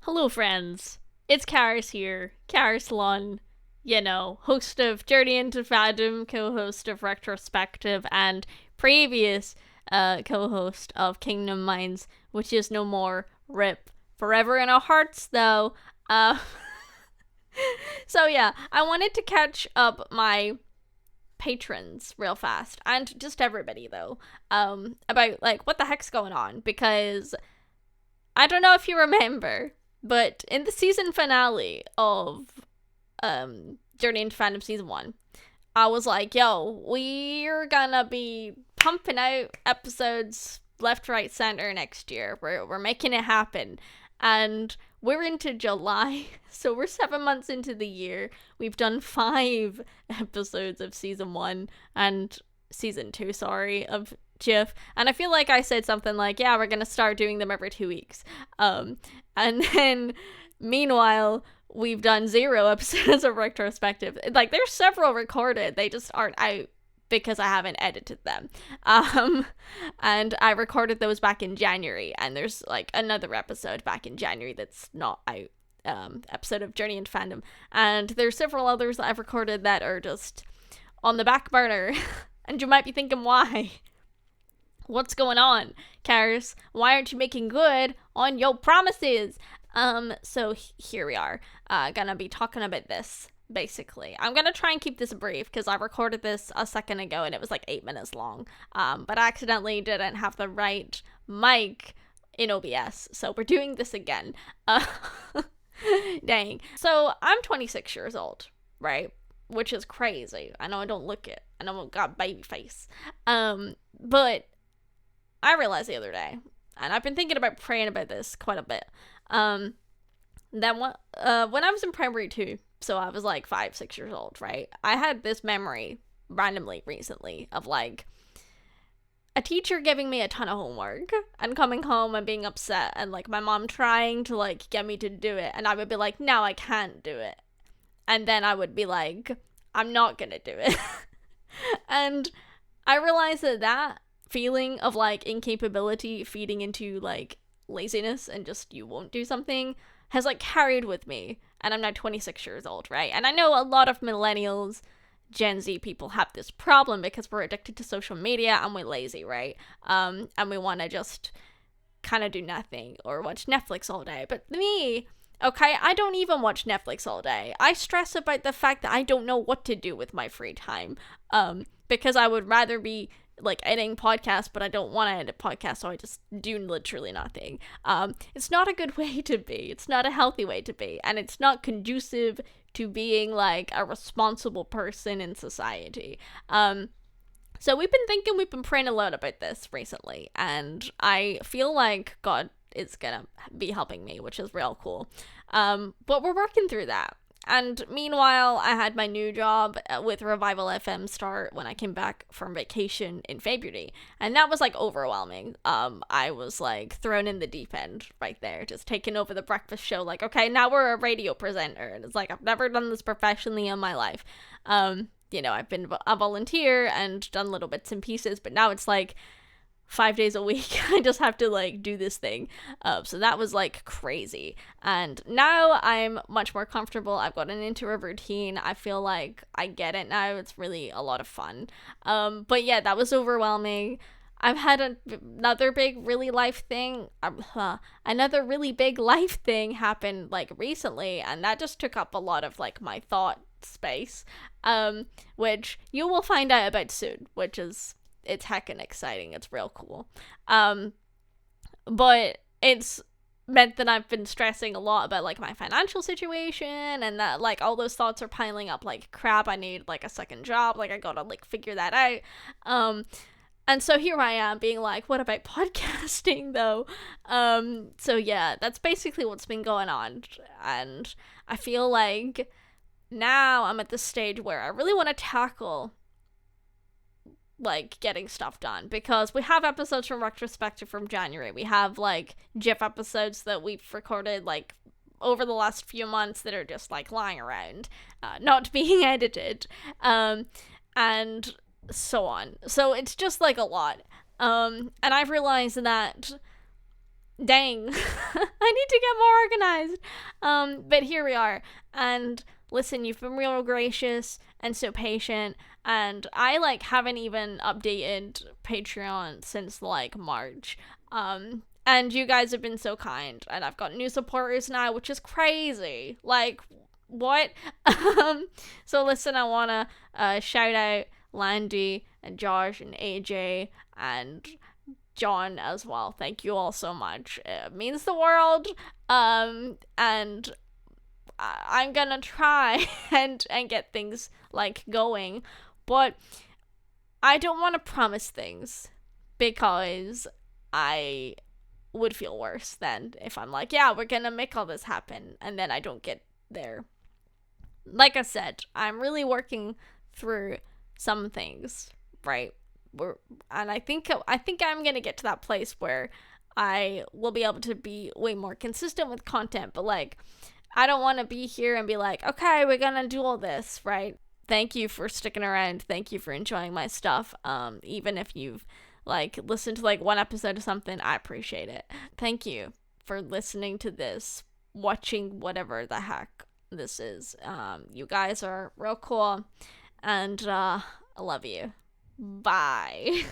Hello, friends. It's Karis here. Karis Lon, host of Journey into Fandom, co-host of Retrospective, and previous co-host of Kingdom Minds, which is no more. RIP. Forever in our hearts, though. Uh, so yeah, I wanted to catch up my patrons real fast, and just everybody though, about like what the heck's going on, because I don't know if you remember, but in the season finale of Journey into Fandom Season 1, I was like, yo, we're gonna be pumping out episodes left, right, center next year. We're making it happen. And we're into July, so we're 7 months into the year. We've done 5 episodes of Season 1 and Season 2, sorry, of GIF, and I feel like I said something like, yeah, we're gonna start doing them every 2 weeks. And then meanwhile, we've done 0 episodes of Retrospective. Like, there's several recorded, they just aren't out because I haven't edited them. And I recorded those back in January, and there's like another episode back in January that's not out. Episode of Journey into Fandom, and there's several others that I've recorded that are just on the back burner. And you might be thinking, why? What's going on, Karis? Why aren't you making good on your promises? So here we are. Gonna be talking about this, basically. I'm gonna try and keep this brief, because I recorded this a second ago and it was like 8 minutes long. But I accidentally didn't have the right mic in OBS, so we're doing this again. Dang. So I'm 26 years old, right? Which is crazy. I know I don't look it. I know I've got baby face. But I realized the other day, and I've been thinking about praying about this quite a bit, that when I was in primary 2, so I was like 5, 6 years old, right? I had this memory randomly recently of like a teacher giving me a ton of homework and coming home and being upset, and like my mom trying to like get me to do it, and I would be like, no, I can't do it. And then I would be like, I'm not gonna do it. And I realized that feeling of like incapability feeding into like laziness and just you won't do something has like carried with me, and I'm now 26 years old, right? And I know a lot of millennials, Gen Z people have this problem because we're addicted to social media and we're lazy, right? And we want to just kind of do nothing or watch Netflix all day. But me, okay, I don't even watch Netflix all day. I stress about the fact that I don't know what to do with my free time. Because I would rather be like editing podcasts, but I don't want to edit podcasts, so I just do literally nothing. It's not a good way to be. It's not a healthy way to be, and it's not conducive to being like a responsible person in society. So we've been praying a lot about this recently, and I feel like God is gonna be helping me, which is real cool. But we're working through that. And meanwhile, I had my new job with Revival FM start when I came back from vacation in February. And that was like overwhelming. I was like thrown in the deep end right there, just taking over the breakfast show. Like, okay, now we're a radio presenter. And it's like, I've never done this professionally in my life. I've been a volunteer and done little bits and pieces, but now it's like 5 days a week. I just have to like do this thing. So that was like crazy. And now I'm much more comfortable. I've gotten into a routine. I feel like I get it now. It's really a lot of fun. But yeah, that was overwhelming. I've had another really big life thing happen like recently, and that just took up a lot of like my thought space, which you will find out about soon, which is, it's heckin' exciting. It's real cool. But it's meant that I've been stressing a lot about like my financial situation, and that like all those thoughts are piling up like, crap, I need like a second job, like I gotta like figure that out. And so here I am being like, what about podcasting though? So yeah, that's basically what's been going on, and I feel like now I'm at the stage where I really want to tackle like getting stuff done, because we have episodes from Retrospective from January. We have like GIF episodes that we've recorded like over the last few months that are just like lying around, not being edited, and so on. So it's just like a lot. And I've realized that Dang. I need to get more organized. But here we are. And listen, you've been real gracious and so patient. And I haven't even updated Patreon since March. And you guys have been so kind. And I've got new supporters now, which is crazy. What? So listen, I wanna shout out Landy and Josh and AJ and John as well. Thank you all so much. It means the world. And I'm gonna try and get things going, but I don't want to promise things because I would feel worse than if I'm yeah, we're gonna make all this happen and then I don't get there. Like I said, I'm really working through some things, right? And I think I'm gonna get to that place where I will be able to be way more consistent with content, but I don't want to be here and be okay, we're gonna do all this, right? Thank you for sticking around. Thank you for enjoying my stuff. Even if you've listened to one episode of something, I appreciate it. Thank you for listening to this, watching whatever the heck this is. You guys are real cool, and I love you. Bye.